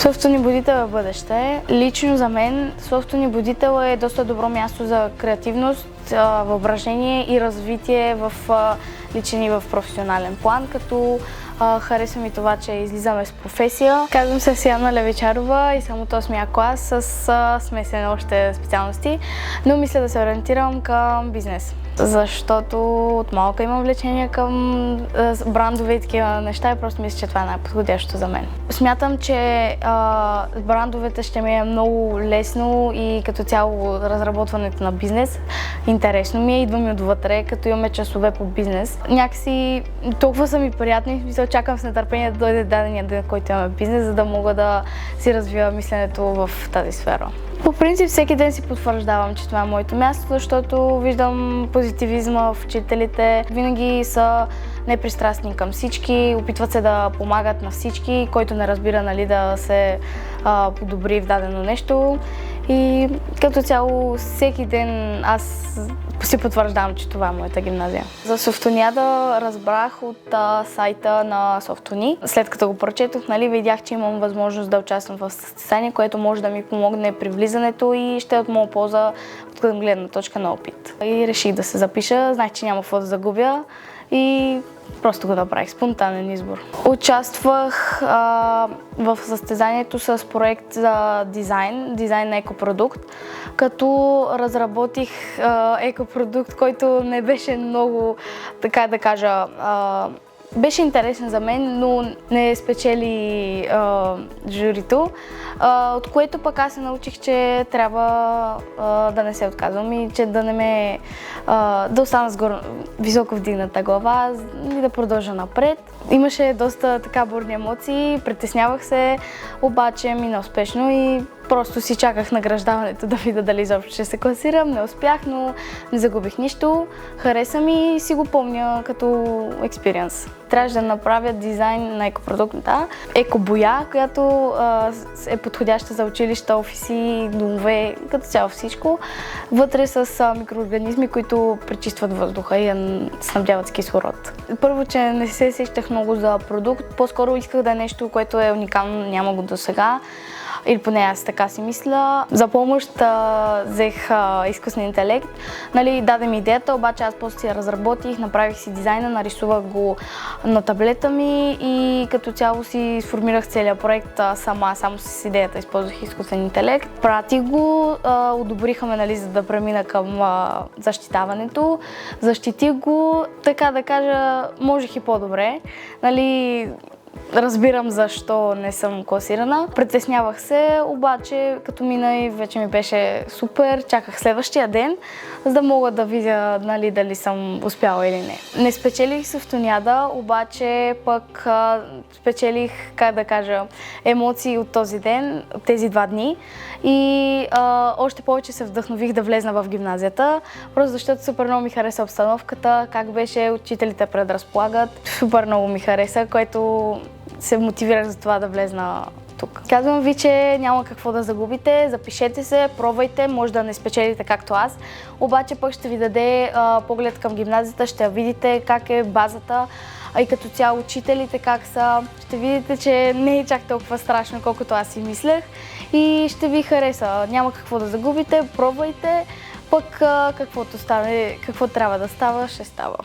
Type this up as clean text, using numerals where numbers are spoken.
Собствени будител е бъдеще. Лично за мен собствени будител е доста добро място за креативност, въображение и развитие в личен и в професионален план, като харесва ми това, че излизаме с професия. Казвам се Сияна Левичарова и съм от 8-я клас с смесени още специалности, но мисля да се ориентирам към бизнес. Защото от малка имам влечение към брандове и такива неща и просто мисля, че това е най-подходящо за мен. Смятам, че брандовете ще ми е много лесно и като цяло разработването на бизнес. Интересно ми е, идва ми отвътре, като имаме часове по бизнес. Някакси толкова са ми приятни, мисля, чакам с нетърпение да дойде дадения ден, който имаме бизнес, за да мога да си развия мисленето в тази сфера. По принцип всеки ден си потвърждавам, че това е моето място, защото виждам позитивизма в учителите. Винаги са непристрастни към всички, опитват се да помагат на всички, който не разбира, нали, да се подобри в дадено нещо. И като цяло всеки ден аз си потвърждавам, че това е моята гимназия. За Софтуниада разбрах от сайта на Софтуни. След като го прочетох, нали, видях, че имам възможност да участвам в състезание, което може да ми помогне при влизането и ще е от моя полза от гледна точка на опит. И реших да се запиша, знаех, че няма какво да загубя и просто го направих, спонтанен избор. Участвах в състезанието с проект за дизайн на екопродукт, като разработих екопродукт, който не беше много, така да кажа, беше интересен за мен, но не спечели журито, от което пък аз се научих, че трябва да не се отказвам и че да остана с високо вдигната глава и да продължа напред. Имаше доста така бурни емоции, притеснявах се, обаче мина успешно и просто си чаках награждаването да видя дали изобщо ще се класирам. Не успях, но не загубих нищо. Хареса ми и си го помня като експириенс. Трябваше да направя дизайн на екопродукта. Екобоя, която е подходяща за училища, офиси, домове, като цяло всичко. Вътре с микроорганизми, които пречистват въздуха и я снабдяват с кислород. Първо, че не се сещах много за продукт, по-скоро исках да е нещо, което е уникално, няма го досега. Или поне аз така си мисля. За помощ взех изкуствен интелект. Нали, даде ми идеята, обаче аз после си я разработих, направих си дизайна, нарисувах го на таблета ми и като цяло си сформирах целият проект само с идеята. Използвах изкуствен интелект. Пратих го, одобриха ме, нали, за да премина към защитаването. Защитих го, така да кажа, можех и по-добре. Нали, разбирам защо не съм класирана. Притеснявах се, обаче като мина и вече ми беше супер. Чаках следващия ден, за да мога да видя, нали, дали съм успяла или не. Не спечелих Софтуниада, обаче пък спечелих, как да кажа, емоции от този ден, от тези 2 дни. И още повече се вдъхнових да влезна в гимназията, просто защото супер много ми хареса обстановката, как беше, учителите предразполагат. Супер много ми хареса, което се мотивирах за това да влезна тук. Казвам ви, че няма какво да загубите, запишете се, пробвайте, може да не спечелите както аз, обаче пък ще ви даде поглед към гимназията, ще видите как е базата, а и като цяло учителите как са. Ще видите, че не е чак толкова страшно, колкото аз си мислех и ще ви хареса. Няма какво да загубите, пробвайте, пък каквото трябва да става, ще става.